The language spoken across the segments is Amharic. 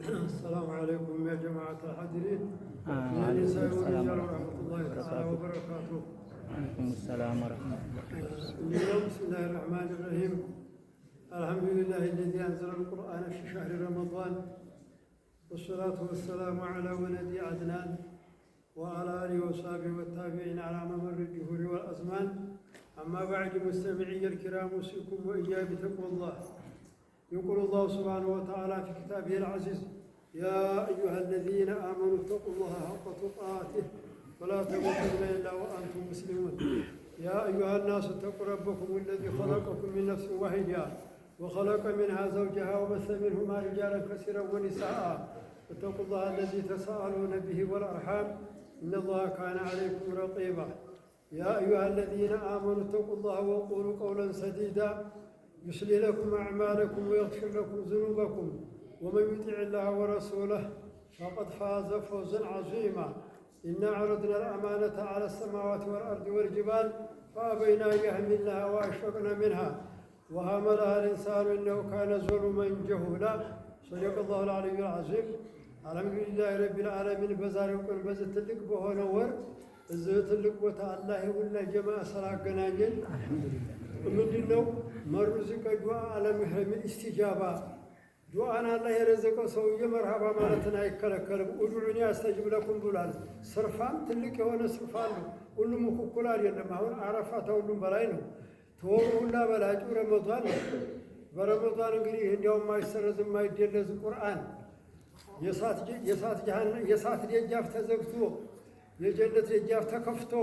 السلام عليكم يا جماعة الحاضرين. وعليكم السلام ورحمة الله تعالى وبركاته. وعليكم السلام ورحمة الله. اليوم بسم الله الرحمن الرحيم. الحمد لله الذي أنزل القرآن في شهر رمضان، والصلاة والسلام على ولد عدنان وعلى آله وصحبه والتابعين على ممر الدهور والأزمان. أما بعد، مستمعي الكرام، أوصيكم وإياي بتقوى الله. يقول الله سبحانه وتعالى في كتابه العزيز: يا أيها الذين آمنوا اتقوا الله حق تقاته ولا تموتن إلا وأنتم مسلمون. يا أيها الناس اتقوا ربكم الذي خلقكم من نفس واحدة وخلق منها زوجها وبث منهما رجالا كثيرا ونساء. اتقوا الله الذي تساءلون به والأرحام إن الله كان عليكم رقيبا. يا أيها الذين آمنوا اتقوا الله وقولوا قولا سديدا يصلح لكم أعمالكم ويغفر لكم ذنوبكم، ومن يطع الله ورسوله فقد فاز فوزا عظيما. إنا عرضنا الأمانة على السماوات والأرض والجبال فأبينا أن يحملنها وأشفقن منها وحملها الإنسان إنه كان ظلوما جهولا. صدق الله العلي العظيم. الحمد لله رب العالمين. በዛሬው ቀን በዚህ ትልቅ በሆነ ወር እዚህ ትልቅ ቦታ አላህ ይሁንና ጀማዓ ስላገናኘን ምንድነው መርዚቀ ዱዓ አለምህረሚል ኢስቲጃባ ዱዓን አላህ የረዘቀው ሰውዬ መርሃባ ማለትን አይከለከልም። ኡዱዑኒ አስተጅብ ለኩም ብሏል። ስርፋም ትልቅ የሆነ ስርፋ አለው። ሁሉም እኩል አይደለም። አሁን አረፋ ተሁሉም በላይ ነው። ተወሩ ሁላ በላጩ ረመዷን ነው። በረመዷን እንግዲህ እንዲያውም የማይሰረዝ የማይደለዝ ቁርአን የእሳት ደጃፍ ተዘግቶ የጀነት ደጃፍ ተከፍቶ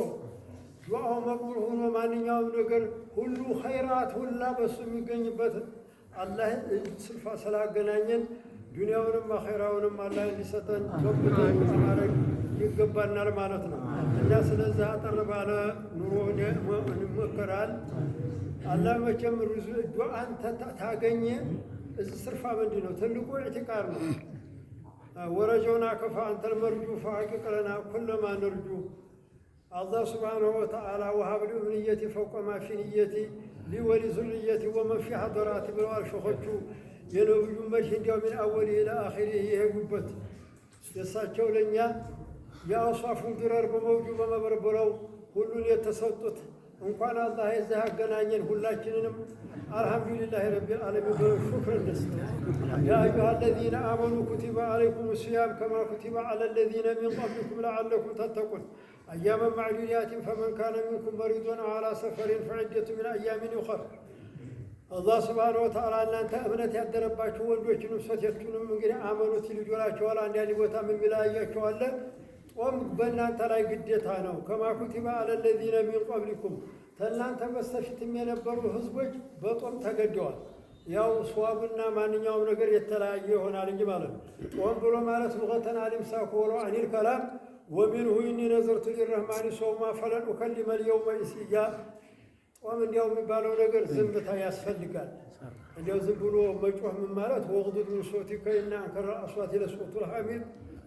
ዱዓው መቅቡል ሆኖ ማንኛውም ነገር ሁሉ ኸይራት ሁላ በሱ የሚገኝበት አላህ ስልፋ ስላገናኘን ዱንያውንም አኺራውንም አላህ እንዲሰጠን ተወብተን ማድረግ ይገባናል ማለት ነው። እና ስለዚህ አጠር ባለ ኑሮ እንመከራል። አላህ መቼም ዱዓን ታገኘ እዚህ ስርፋ ምንድን ነው? ትልቁ ኢዕቲቃር ነው። ወረጀውና ከፋ አንተል መርጁ ፈሐቂቅ ለና ኩለማ ነርጁ። አላህ ስብሓነሁ ወተዓላ ወሀብ ሊ እምንየቲ ፈውቀ ማ ፊ ንየቲ ሊወሊ ዙርየቲ ወመን ፊ ሐደራቲ ብለዋል ሸኾቹ። የነብዩ መድህ እንዲያው ሚን አወሊ ኢላ አኺሪ የሄዱበት የእሳቸው ለእኛ የአውሳፉን ድረር በመውጁ በመበርበረው ሁሉን የተሰጡት እንኳን አላህ የዚህ አገናኘን ሁላችንንም አልሐምዱሊላህ ረቢል ዓለሚን በሹክር እንስጥ። ያ አዩሃ አለዚነ አመኑ ኩቲበ ዓለይኩም ሲያም ከማ ኩቲበ ዐለ ለዚነ ሚን ቀብሊኩም ለዐለኩም ተተቁን አያመን ማዕዱዳትን ፈመን ካነ ሚንኩም መሪዶን አው ዐላ ሰፈሪን ፈዒደቱ ሚን አያሚን ኡኸር። አላህ ስብሓነሁ ወተዓላ እናንተ እምነት ያደረባችሁ ወንዶችንም ሴቶችንም እንግዲህ አመኑት ይልጆላቸዋል። አንዳንድ ቦታ ምን ሚላያቸዋለ ጾም በእናንተ ላይ ግዴታ ነው። ከማ ኩቲበ ዐለ ለዚነ ሚን ቀብሊኩም ከእናንተ በስተፊትም የነበሩ ህዝቦች በጾም ተገደዋል። ያው ስዋቡና ማንኛውም ነገር የተለያየ ይሆናል እንጂ ማለት ነው። ጾም ብሎ ማለት ሉገተን አልኢምሳኩ ወለው ዐኒል ከላም ወሚንሁ ኢኒ ነዘርቱ ሊረሕማኒ ሶውማ ፈለን ኡከሊመ ልየውመ ኢንሲያ። ጾም እንዲያው የሚባለው ነገር ዝምታ ያስፈልጋል። እንዲያው ዝም ብሎ መጮህ ምን ማለት ወግዱድ ሚን ሶውቲከ ኢነ አንከረ አስዋቲ ለሶውቱል ሐሚር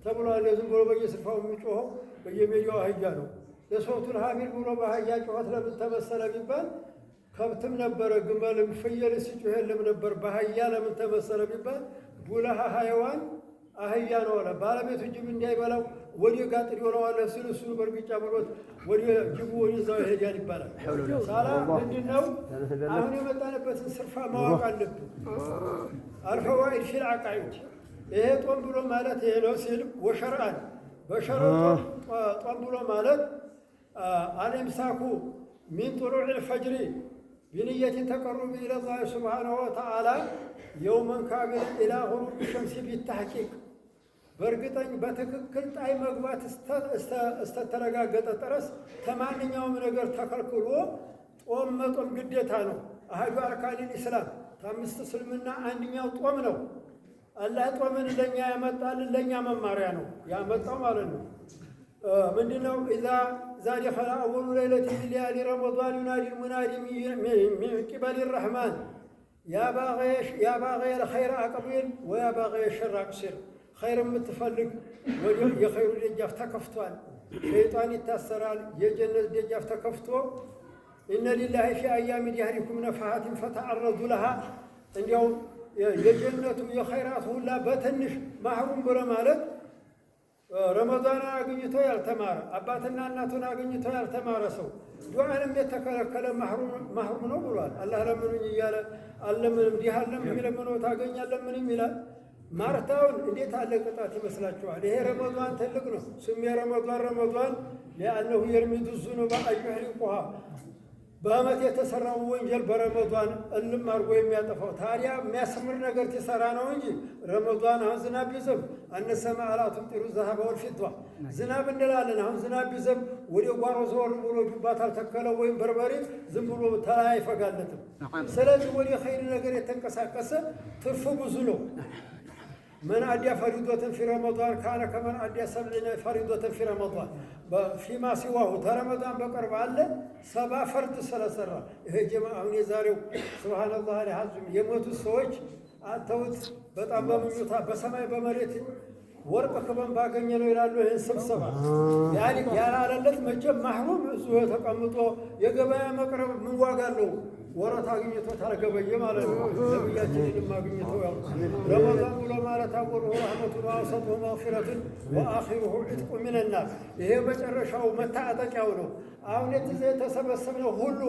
ተብሏል። ዝም ብሎ በየስፍራው የሚጮኸው በየሜዳው አህያ ነው። ለሶውቱል ሐሚር ብሎ በአህያ ጩኸት ለምን ተመሰለ ቢባል ከብትም ነበረ ግመልም ፍየል ሲጮህ የለም ነበር። በአህያ ለምን ተመሰለ ቢባል ቡለሃ ሀይዋን አህያ ነው አለ። ባለቤቱ ጅብ እንዳይበላው ወደ ጋጥር ይሆነዋል ሲል እሱ በርግጫ ብሎት ወደ ጅቡ ወደዛው ይሄዳል ይባላል። ሳላ ምንድን ነው? አሁን የመጣንበትን ስርፋ ማወቅ አለብን። አልፈዋኢድ ፊል ዐቃኢድ ይሄ ጦም ብሎ ማለት ይሄ ነው ሲል ወሸርአን በሸረጦ ጦም ብሎ ማለት አልኢምሳኩ ሚን ጡሉዕል ፈጅሪ ቢንየቲ ተቀሩቢ ኢለላህ ሱብሓነሁ ወተዓላ የውመን ካሚለን ኢላ ጉሩቢ ሸምሲ ቢተሕቂቅ በእርግጠኝ በትክክል ጣይ መግባት እስተተረጋገጠ ድረስ ከማንኛውም ነገር ተከልክሎ ጦም መጦም ግዴታ ነው። አሐዱ አርካኒል ኢስላም ከአምስት እስልምና አንደኛው ጦም ነው። አላህ ጦምን ለኛ ያመጣልን ለኛ መማሪያ ነው ያመጣው ማለት ነው። ምንድነው? ኢዛ ዛዲ ኸላ አወሉ ለይለቲ ሚን ሊያሊ ረመዷን ዩናዲ ልሙናዲ ሚን ቂበል ረሕማን ያ ባገየ ልኸይር አቅቢል ወያ ባገየ ሸር አቅሲር። ኸይር የምትፈልግ ወደ የኸይሩ ደጃፍ ተከፍቷል። ሸይጣን ይታሰራል። የጀነት ደጃፍ ተከፍቶ ኢነ ሊላሂ ፊ አያሚ ዲህሪኩም ነፍሐትን ፈተዐረዱ ለሃ እንዲያው የጀነቱ የኸይራት ሁላ በትንሽ ማህሩም ብሎ ማለት ረመዳንን አግኝቶ ያልተማረ አባትና እናቱን አግኝቶ ያልተማረ ሰው ዱዓንም የተከለከለ ማህሩም ነው ብሏል። አላህ ለምኑኝ እያለ አለምንም ዲህ አለም የሚለምነው ታገኛለህ ምንም ይላል። ማርታውን እንዴት አለ ቅጣት ይመስላችኋል? ይሄ ረመዳን ትልቅ ነው። ስም ረመዳን ሊአነሁ የርሚዱ ዙኑበ አዩሕሪቁሃ በአመት የተሰራው ወንጀል በረመዳን እልም አድርጎ የሚያጠፋው። ታዲያ የሚያስምር ነገር ትሰራ ነው እንጂ ረመዳን አሁን ዝናብ ቢዘንብ አነሰማ አላቱም ጢሩ ዘሀበ ወልፊዷ ዝናብ እንላለን። አሁን ዝናብ ቢዘንብ ወደ ጓሮ ዘወር ብሎ ዱባት አልተከለ ወይም በርበሬ ዝም ብሎ ተላይ አይፈጋለትም። ስለዚህ ወደ ኸይር ነገር የተንቀሳቀሰ ትርፉ ብዙ ነው። من أدى فريضة في رمضان كان كمن أدى 70 فريضة في رمضان فيما سواه رمضان بقرب على 7 فرد سلسرة هي جماعة من يزاروا سبحان الله العظيم يموت السوج أتوت بتأم بميوتها بسماء بمريت ورق كمان باقي ينو يلالو هن سبسبة يعني على اللي مجمع محروم سوى تقمطه يجبا مقرب من واقعه ورا تاقينيتو تارقبا يمالا نبياتين ما قينيتو رمضان ولا مالا تقوله رحمة واسط ومغفرة وآخره عتق من النار إيه بجرشاو متعدك يولو አሁን زي ተሰበሰብነው ሁሉ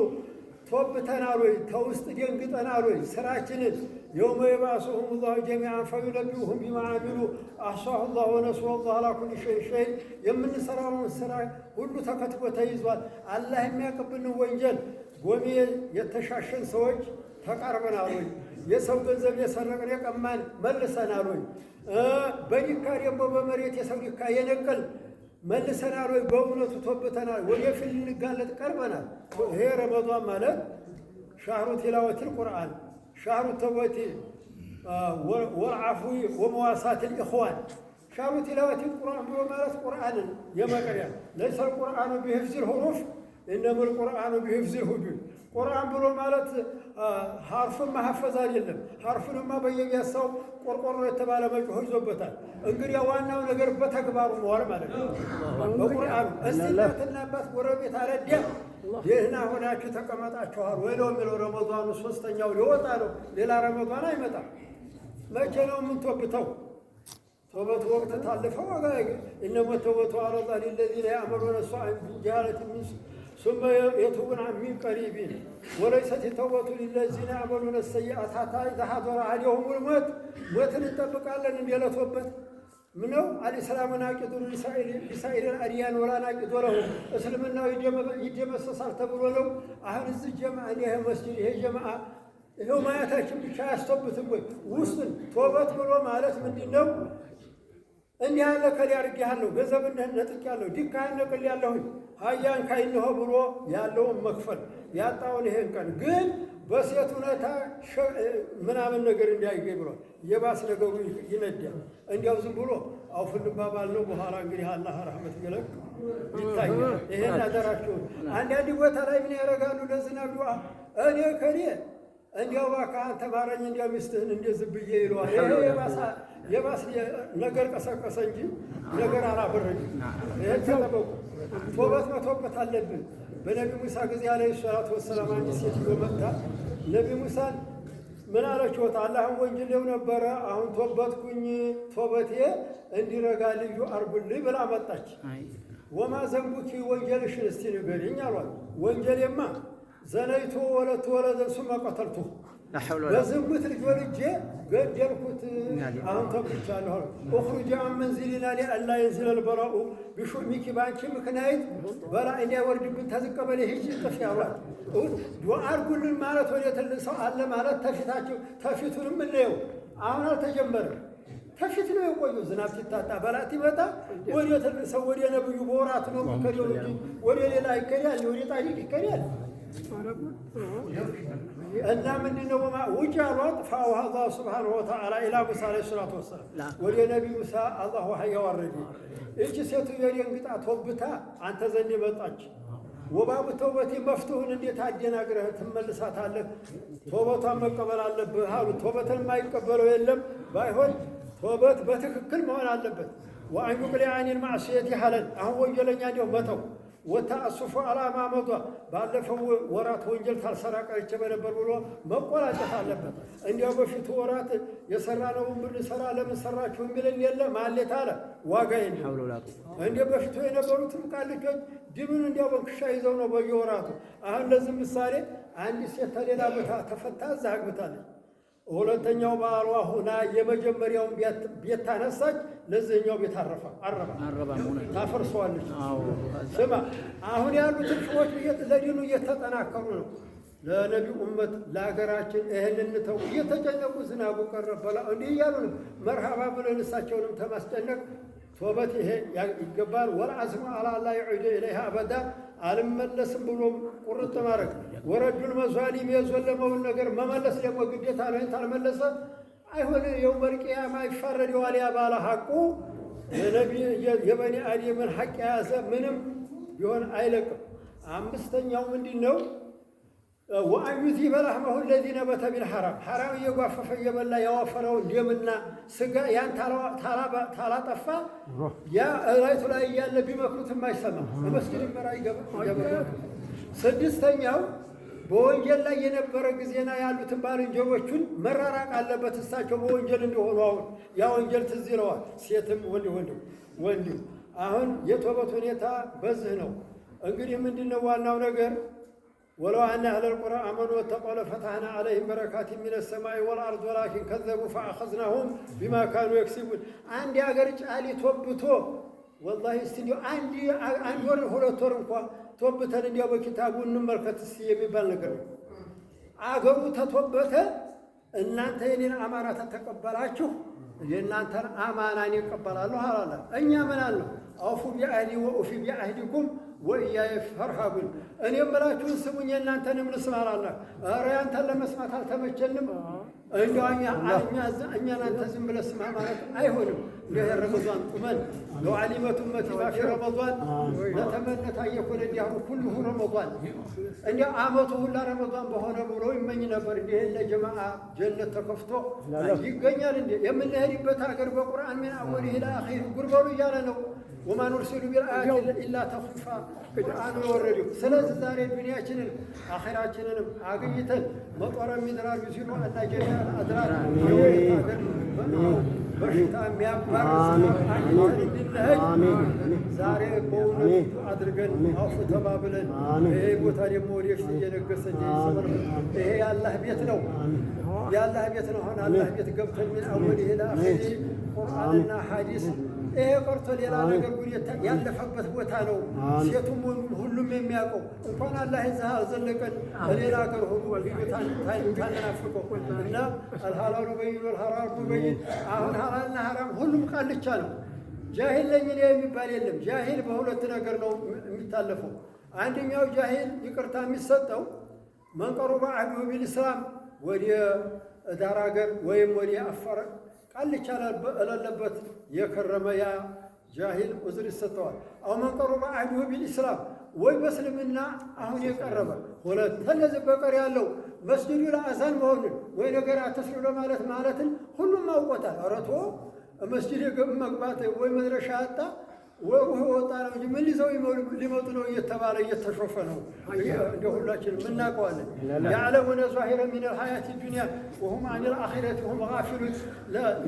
توبتنا روي توست جنقتنا روي سراجنت يوم يبعثهم الله جميعا فينبئهم بما عملوا أحصاه الله ونسوا الله على كل شيء يمن سراهم السراج كل تكتب وتيزوال الله ما يقبلنا وينجل ومي يتشاشن سوج تقربنا روي يسوع ገንዘብ የሰረቀን የቀማን መልሰናል ወይ በኒካር በመሬት የሰው ኒካ የነቀል መልሰናል ወይ በእውነቱ ተወብተናል ወደፊት ልንጋለጥ ቀርበናል። ይሄ ረመዳን ማለት ሻህሩ ቲላወቲል ቁርአን ሻህሩ ተወቲ ወልዓፍዊ ወመዋሳት الإخوان ሻህሩ ቲላወቲል ቁርአን ብሎ ማለት ቁርአንን የመቀሪያ ليس القرآن بحفظ الحروف إنما القرآن بحفظ الحدود ቁርአን ብሎ ማለት ሐርፍን ማሐፈዝ አይደለም። ሐርፍንማ በየያሳው ቆርቆሮ የተባለ መጮህ ይዞበታል። እንግዲህ ዋናው ነገር በተግባሩ መዋል ማለት ነው። በቁርአን እስቲናትና አባት ጎረቤት አረዲያ ደህና ሆናችሁ ተቀመጣችኋል ወይ ነው የሚለው። ረመዳኑ ሶስተኛው ሊወጣ ነው። ሌላ ረመዳን አይመጣም። መቼ ነው የምንቶብተው? توبة وقت تعلفه إنما التوبة على الله للذين يعملون السوء بجهالة ثم يتوبون عن من قريب وليست التوبة للذين يعملون السيئات حتى إذا حضر عليهم الموت موت نتبقى لنا إن يلا توبت منو عليه السلام ناقض لسائر الأديان ولا ناقض له اسلمنا يجمع صار تبرو له أهل الجماعة اللي مسجد هي جماعة هو ما يتاكل بشاي استوبت وصل توبت بلو مالت من دينه እንዴ ያለ ከሊያርግ ያለው ገንዘብ ነጥቅ ያለው ዲካን ነቅል ያለው ሃያን ካይነሆ ብሎ ያለው መክፈል ያጣውን ይሄን ቀን ግን በሴት ሁኔታ ምናምን ነገር እንዳይገኝ ብሎ የባስ ነገሩ ይነዳል። እንዲያው ዝም ብሎ አውፍል ባባል ነው። በኋላ እንግዲህ አላህ ረህመት ይለቅ ይታያል። ይሄን አደራችሁ አንዳንድ ቦታ ላይ ምን ያረጋሉ? ለዝናብ ዱዓ እኔ ከኔ እንዲያው ባካን ተባረኝ እንዲያው ሚስትህን እንደዝብዬ ይሏል። ይሄ የባስ ነገር ቀሰቀሰ እንጂ ነገር አላበረኝም። ይሄ ተጠበቁ። ቶበት መቶበት አለብን። በነቢ ሙሳ ጊዜ አለይሂ ሰላቱ ወሰላም አንድ ሴትዮ መጣ። ነቢ ሙሳን ምን አለችዎት? አላህን ወንጅሌው ነበረ አሁን ቶበትኩኝ ቶበቴ እንዲረጋ ልዩ አርጉልኝ ብላ መጣች። ወማ ዘንቡኪ ወንጀልሽን እስቲ ንገሪኝ አሏት። ወንጀሌማ ዘነይቱ ወለቱ ወለደን ሱመ ቀተልቱ በዝሙት ልጅ ወልጄ ገደልኩት። አሁን ተብቻለሁ። እኽሩጂ አን መንዚሊና ሊአላ የንዝለ ልበላኡ ቢሹዕሚኪ በአንቺ ምክንያት በላ እንዳይወርድብን ተዝቀበሌ ሂጂ ጥፊ አሏት። ዱዓ አድርጉልን ማለት ወደ ትልቅ ሰው አለ ማለት ተፊታቸው ተፊቱንም እንየው። አሁን አልተጀመረም። ተፊት ነው የቆየው። ዝናብ ሲታጣ በላት ይመጣ ወደ ትልቅ ሰው ወደ ነብዩ በወራት ነው ከደው እንጂ ወደ ሌላ ይከዳል፣ ወደ ጣሊቅ ይከዳል። እና ምንድነው ውጭ አሏት። ፈአውሃ አላሁ ሱብሓነሁ ወተዓላ ኢላ ሙሳ ዓለይሂ ሰላቱ ወሰላም ወደ ነቢ ሙሳ አላህ ወሐይ ያወረደ። እቺ ሴቱ የደንግጣ ተወብታ አንተ ዘንድ መጣች። ወባቡ ተውበቴ መፍትሁን እንዴት አደናግረህ ትመልሳታለህ? ተውበቷን መቀበል አለብህ አሉ። ተውበትን የማይቀበለው የለም። ባይሆን ተውበት በትክክል መሆን አለበት። ወአን ዩቅሊዐ ዐኒል ማዕሲየቲ ሐለን አሁን ወንጀለኛ እንዲያው መተው ወተአሱፉ አላማ መዷ ባለፈው ወራት ወንጀል ታልሰራ ቀርቼ በነበር ብሎ መቆላጨት አለበት። እንዲያው በፊቱ ወራት የሰራነውን ብንሰራ ለምን ሰራችሁ የሚልን የለ ማሌት አለ ዋጋ የለም። እንዲያው በፊቱ የነበሩትም ቃልቾች ድምን እንዲያው በክሻ ይዘው ነው በየወራቱ። አሁን ለዚህ ምሳሌ አንዲት ሴት ተሌላ ቦታ ተፈታ እዛ አግብታለች። ሁለተኛው ባሏ ሆና የመጀመሪያውን ቤት ታነሳች፣ ለዚህኛው ቤት አረባ ታፈርሰዋለች። ስማ አሁን ያሉትን ሰዎች ለዲኑ እየተጠናከሩ ነው። ለነቢ ኡመት ለሀገራችን እህል እንተው እየተጨነቁ ዝናቡ ቀረበላ እንዲህ እያሉ ነው። መርሃባ ብለን እሳቸውንም ተማስጨነቅ ቶበት ይሄ ይገባል። ወልዐዝሙ ዐላ አላ የዑደ ኢለይሃ አበዳ አልመለስም ብሎ ቁርጥ ማድረግ ወረዱል መዟሊም የዞለመውን ነገር መመለስ ደግሞ ግዴታ ነው። ታልመለሰ አይሆን የውመል ቂያማ ይፋረደዋል። ያ ባለ ሐቁ የበኒ አደምን ሐቅ የያዘ ምንም ቢሆን አይለቅም። አምስተኛው ምንድን ነው? ወአን ዩዚበ ለሕመሁ ለዚ ነበተ ቢልሐራም ሐራም እየጓፈፈ እየበላ ያወፈረውን ደምና ስጋ ያን ታላጠፋ ያ እላይቱ ላይ እያለ ቢመክሩትም አይሰማም። በመስጊድ መራ ይገባ። ስድስተኛው በወንጀል ላይ የነበረ ጊዜና ያሉትን ባልንጀሮቹን መራራቅ አለበት። እሳቸው በወንጀል እንደሆኑ አሁን ያ ወንጀል ትዝ ይለዋል። ሴትም ወንድም አሁን የተውበት ሁኔታ በዚህ ነው። እንግዲህ ምንድን ነው ዋናው ነገር? ወለው አነ አህለል ቁራ አመኑ ወተቀው ለፈተሕና ዐለይሂም በረካቲን ሚነ ሰማኢ ወልአርድ ወላኪን ከዘቡ ፈአኸዝናሁም ቢማ ካኑ የክሲቡን። አንድ የአገር ጫሊ ቶብቶ ወላሂ እስቲ እንዲያው አንድ ወር 2 ወር እንኳ ቶብተን እንዲያው በኪታቡ እንመልከት እስቲ የሚባል ነገር ነው። አገሩ ተቶበተ እናንተ የኔን አማና ተተቀበላችሁ የእናንተን አማናን ይቀበላለሁ አላለ። እኛ ምን አልነው? አውፉ ቢዐህዲ ወኡፊ ቢዐህዲኩም ወኢያየ ፈርሀቡን። እኔ የምላችሁን ስሙኝ የእናንተንም ልስማ አላለ። ኧረ ያንተን ለመስማት አልተመቸንም። እንደው እኛ እናንተ ዝም ብለህ ስማ ማለት አይሆንም። እንዲህ ረመዷን ቁመን ለው ዓሊመት ኡመቲ ማ ፊ ረመዷን ለተመነት አን የኩነ ዲህሩ ኩሉሁ ረመዷን። እንዲያው ዓመቱ ሁላ ረመዷን በሆነ ብሎ ይመኝ ነበር። እንዲህ ለጀማዓ ጀነት ተከፍቶ ይገኛል። እንዴ የምንሄድበት ሀገር በቁርአን ሚን አወሊሂ ኢላ አኺሪሂ ጉርበሉ እያለ ነው። ወማ ኑርሲሉ ቢልአያቲ ኢላ ተኽዊፋ ቁርአኑ የወረደው። ስለዚህ ዛሬ ዱንያችንን አኺራችንንም አግኝተን መጦረ ሚድራር ሲሉ እና ጀሚዓል አድራር በሽታ የሚያባርስ ዛሬ በእውነቱ አድርገን አውፍ ተባብለን ይሄ ቦታ ደግሞ ወደፊት እየነገሰ ይሄ የአላህ ቤት ነው። የአላህ ቤት ነው። አሁን አላህ ቤት ገብተን ሚን አወሊሂ ኢላ አኺሪሂ ቁርአንና ሐዲስ ይሄ ቀርቶ ሌላ ነገር ጉዴታ ያለፈበት ቦታ ነው። ሴቱም ሁሉም የሚያውቀው እንኳን አላህ ይዛ አልዘለቀን ሌላ ሀገር ሁሉ ታናፍቀው እና አልሐላሉ በይን ወልሐራሙ በይን። አሁን ሐላልና ሐራም ሁሉም ቃልቻ ነው። ጃሂል ነኝ እኔ የሚባል የለም። ጃሂል በሁለት ነገር ነው የሚታለፈው። አንደኛው ጃሂል ይቅርታ የሚሰጠው መንቀሩበ አህዱሁ ቢልኢስላም ወደ ዳር ሀገር ወይም ወደ አፋር ቃልቻ ለለበት የከረመ ያ ጃሂል ዑዝር ይሰጠዋል። አው መንቀሩበ አህዱሁ ቢልኢስላም ወይ በእስልምና አሁን የቀረበ ሁለት ተለዚህ በቀር ያለው መስጂዱ ለአዛን መሆኑን ወይ ነገር አትስሩ ለማለት ማለትን ሁሉም አውቆታል። አረቶ መስጂድ መግባት ወይ መድረሻ አጣ ወሩህ ወጣ ነው እንጂ ምን ይዘው ሊመጡ ነው እየተባለ እየተሾፈ ነው። እንደ ሁላችንም እናውቀዋለን። ያዕለሙነ ዛሂረ ሚነል ሐያቲ ዱንያ ወሁም አኒል አኺረቲ ሁም ጋፊሉን።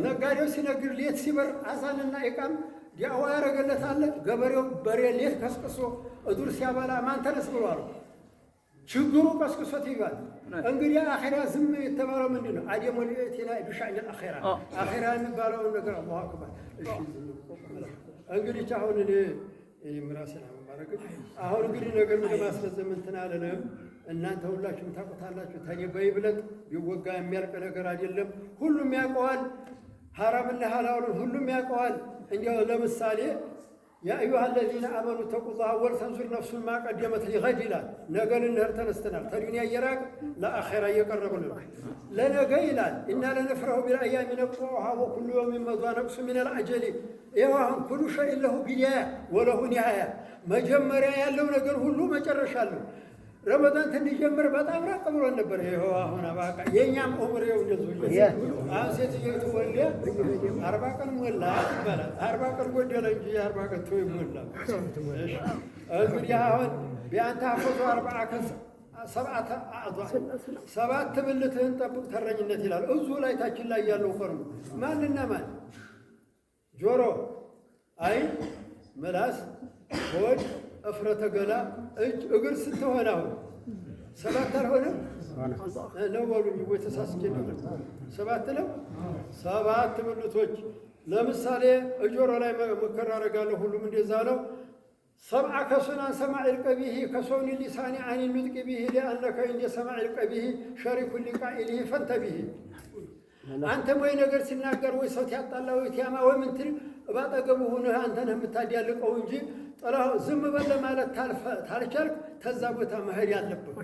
ነጋዴው ሲነግር ሌት ሲበር አዛንና ኢቃም ዲያዋ ያደረገለታል። ገበሬው በሬ ሌት ቀስቅሶ እዱር ሲያበላ ማን ተነስ ብሏል? ችግሩ ቀስቅሶት ይባል። እንግዲህ አኺራ ዝም የተባለው ምንድን ነው? አደሙ ሊእቲና ቢሻዕኒል አኺራ አኺራ የሚባለውን ነገር አላሁ አክበር። እሺ እንግዲህ አሁን እኔ ራሴን ማረግ አሁን እንግዲህ ነገር ለማስረዘም እንትን አለንም። እናንተ ሁላችሁም ታውቁታላችሁ። ታኔ በይብለጥ ቢወጋ የሚያልቅ ነገር አይደለም። ሁሉም ያውቀዋል። ሐራምና ሐላሉን ሁሉም ያውቀዋል። እንዲያው ለምሳሌ ያ አዩሃ አለዚነ አመኑ ተቁላህ ወልተንዙር ነፍሱን ማ ቀደመት ሊገድ ይላል። ነገ ልንሄድ ተነስተናል። ከዱንያ እየራቅ ለአኼራ እየቀረብን ነው። ለነገ ይላል ኢና ለነፍረሁ ቢልአያሚ ነቅጡዑሃ ወኩሉ የውሚን መዷ ነቅሱ ሚነል አጀሊ። ይኸው አሁን ኩሉ ሸይን ለሁ ቢዳያ ወለሁ ኒሃያ። መጀመሪያ ያለው ነገር ሁሉ መጨረሻ አለው። ረመዳን እንዲጀምር በጣም ራቅ ብሎ ነበር። ይኸው አሁን አባቃ የእኛም ዑምሬው እንደዚሁ አሁን ሴትዮቱ ወልዳ 40 ቀን ሞላ ይባላል። 40 ቀን ጎደለ እንጂ 40 ቀን ቶይ ሞላ። እንግዲህ አሁን ቢያንተ ሐፈዙ 40 ሰባት ብልትህን ጠብቅ ተረኝነት ይላል። እዙ ላይ ታችን ላይ ያለው ቀርሙ ማንና ማን ጆሮ፣ አይን፣ ምላስ፣ ሆድ፣ እፍረተ ገላ፣ እጅ፣ እግር ስትሆን አሁን ሰባት አልሆነም ነው በሉ እንጂ ወይ ተሳስቼ ነበር። ሰባት ነው። ሰባት ብልቶች ለምሳሌ ጆሮ ላይ መከራ አደርጋለሁ። ሁሉም እንደዛ ነው። ሰብዓ ከሱናን ሰማዒል ቀቢህ ከሶኒ ሊሳኒ አኒ ኑጥቂ ቢህ ሊአነከ እንደ ሰማዒል ቀቢህ ሸሪኩ ሊቃኢሊህ ፈንተቢህ። አንተም ወይ ነገር ሲናገር ወይ ሰው ያጣላ ወይ ቲያማ ወይ ምንትል ባጠገቡ ሆነህ አንተ ነህ የምታዲያልቀው እንጂ ጥላው ዝም በለ ማለት ታልቻልክ ተዛ ቦታ መሄድ ያለብህ።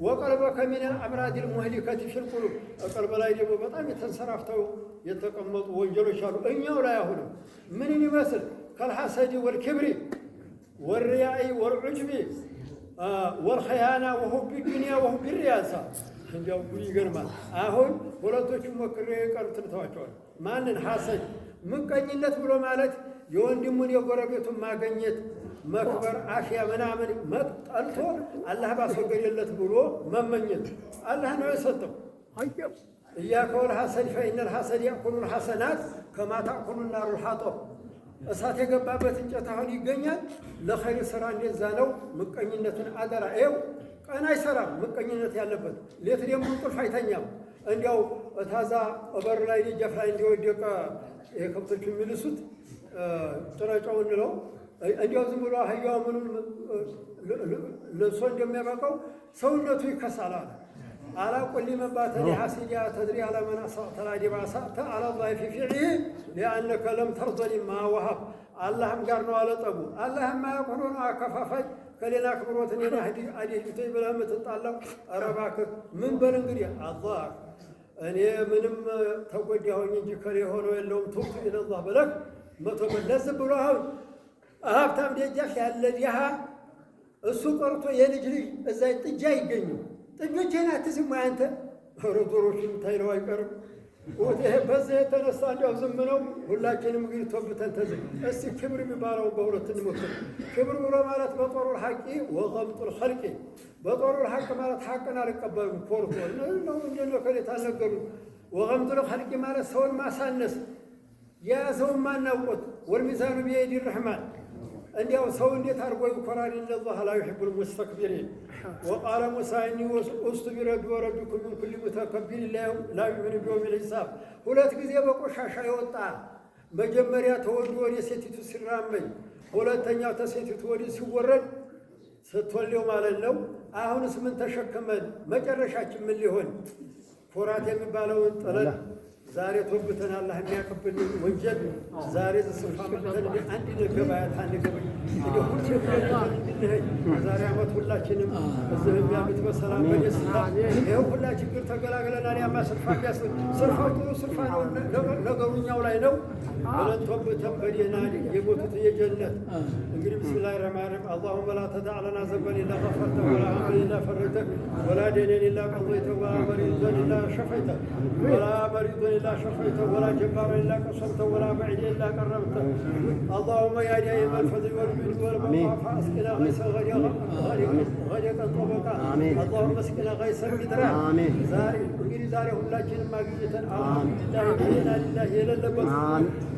ወቀልበከ ሚነል አምራዲል ሙህሊከቲ ፊል ቁሉብ ቀልብ ላይ ደግሞ በጣም የተንሰራፍተው የተቀመጡ ወንጀሎች አሉ። እኛው ላይ አሁንም ምንን ይመስል ከልሐሰዲ ወልክብሪ ወርያኢ ወልዑጅቢ ወልኸያና ወሁቢ ዱንያ ወሁቢ ሪያሳ። እንዲያው ይገርማል። አሁን ሁለቶቹ ሞክሬ የቀሩትን ተዋቸዋል። ማንን? ሐሰድ ምቀኝነት ብሎ ማለት የወንድሙን የጎረቤቱን ማገኘት መክበር፣ አፍያ ምናምን ጠልቶ አላህ ባስወገደለት ብሎ መመኘት። አላህ ነው የሰጠው። ኢያከ ወልሐሰድ ፈኢነል ሐሰድ ያእኩሉል ሐሰናት ከማ ተእኩሉ ናሩል ሐጠብ። እሳት የገባበት እንጨት አሁን ይገኛል። ለኸይር ስራ እንደዛ ነው። ምቀኝነትን አደራ። ይኸው ቀን አይሰራም ምቀኝነት ያለበት፣ ሌት ደግሞ እንቅልፍ አይተኛም። እንዲያው ታዛ በር ላይ ደጃፍ ላይ እንዲወደቀ ከብቶቹ የሚልሱት ጥረጫው እንለው እንዲያው ዝም ብሎ አህያው ምንም ለብሶ እንደሚያበቃው ሰውነቱ ይከሳላል። አላ ቁሊ መባተ ሊሐሲዲያ ተድሪ አለመና ተላዲባ ሳተ አላ ላህ ፊ ፊዕሊሂ ሊአነከ ለም ተርዘሊ ማ ወሀብ። አላህም ጋር ነው አለጠቡ። አላህም ማያቆኖ ነው አከፋፋይ ከሌላ ክብሮትን የና አዲህቶይ ብለህ የምትጣላው። ኧረ እባክህ ምን በል እንግዲህ አላህ እኔ ምንም ተጎዳሁኝ እንጂ ከሌ ሆነው የለውም ቱብቱ ኢለላህ ብለህ መቶ መለስ ብሎ አሁን ሀብታም ደጃፍ ያለ ድሃ እሱ ቀርቶ የልጅ ልጅ እዛ ጥጃ ይገኙ ጥጆቼን አትስሙ አንተ ሮዶሮችን ታይለው አይቀርም። ይሄ በዚህ የተነሳ እንዲያው ዝም ነው። ሁላችንም እንግዲህ ተወብተን ተዝም እስቲ ክብር የሚባለው በሁለት እንሞክር። ክብር ብሎ ማለት በጦሩል ሐቂ ወገምጡል ኸልቂ። በጦሩል ሐቅ ማለት ሐቅን አልቀበልም ኮርቶ ነው እንደው ከሌት አልነገሩ። ወገምጡል ኸልቂ ማለት ሰውን ማሳነስ የያዘውን ማናውቆት ወልሚዛኑ ቢየዲ ረሕማን። እንዲያው ሰው እንዴት አድርጎ ይኮራል? ኢነላህ ላ ዩሒቡል ሙስተክቢሪን። ወቃለ ሙሳ ኢኒ ኡስቱ ቢረቢ ወረቢኩም ሚን ኩሊ ሙተከቢር ላ ዩእሚኑ ቢየውሚል ሒሳብ። ሁለት ጊዜ በቆሻሻ የወጣ መጀመሪያ ተወልዶ ወደ ሴቲቱ ሲራመኝ፣ ሁለተኛው ተሴቲቱ ወዲህ ሲወረድ ስትወልደው ማለት ነው። አሁንስ ምን ተሸክመን መጨረሻችን ምን ሊሆን? ኩራት የሚባለውን ጥለን ዛሬ ተወብተን አላህ የሚያቀብል ወንጀል ዛሬ ዝስፋ መጥተን አንድ ገበያት አንገበኝ ዛሬ ዓመት ሁላችንም እዚህ ያሉት በሰላም በደስታ ይኸው ሁላ ችግር ተገላግለናል። ያማ ስርፋ ቢያስብ ስርፋው ጥሩ ስርፋ ነው፣ ነገሩኛው ላይ ነው ብለን ተወብተን በደህና የሞቱት የጀነት እንግዲህ ብስሚላሂ ረህማን ረሂም አላሁመ ላ ተደዕ ለና ዘንበን ኢላ ገፈርተሁ ወላ ሀመን ኢላ ፈረጅተሁ ወላ ደይነን ኢላ ቀضይተሁ ወላ መሪደን ኢላ ሸፈይተሁ ወላ መሪደን إلا شفيته ولا جبار إلا قصرته ولا بعيد إلا قربته. اللهم يا دائم الفضل والجود والبقاء فأسقنا غيثا غدقا طبقا. اللهم اسقنا غيثا بدرا. زاري زاري ሁላችንም ማግኘትን አልሐምዱሊላህ የሌለበት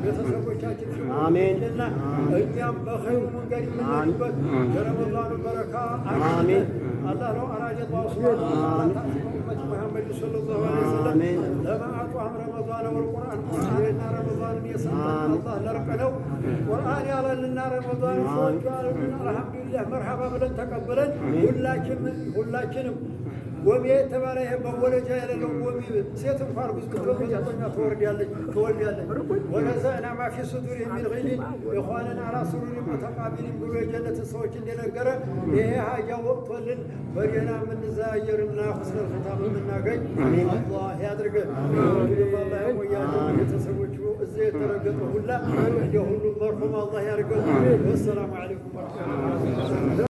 ቤተሰቦቻችን አሜንና እኛም በኸይሩ መንገድ የምንሄድበት የረመዳኑ በረካ አሜን። አላህ ነው አራጀ አላህ ሱብሓነሁ محمد صلى الله عليه وسلم لما أطعم رمضان والقرآن قرآن رمضان يسمى الله لرقنه قرآن على لنا رمضان فوق الحمد لله مرحبا بلن تقبلا ሁላችንም ወሚ የተባለ ይሄ መወለጃ ያለው ወሚ ሴት እንኳን ብዙ ተወልዳለች ወነዘዕና ማ ፊ ሱዱር ሚን ጊል ኢኽዋነና ዐላ ሱሩር ሙተቃቢሊን ብሎ የጀነት ሰዎች እንደነገረ ይሄ ሀጃ ወቅቶልን በደህና የምንዘያየርና ሁስነል ኺታም የምናገኝ አላህ ያድርገን። አላህ ያቆያልን። ቤተሰቦቹ እዚህ የተረገጠ ሁላ እንደ ሁሉም መርሑም አላህ ያድርገው። ወሰላሙ ዐለይኩም ወረሕመቱላህ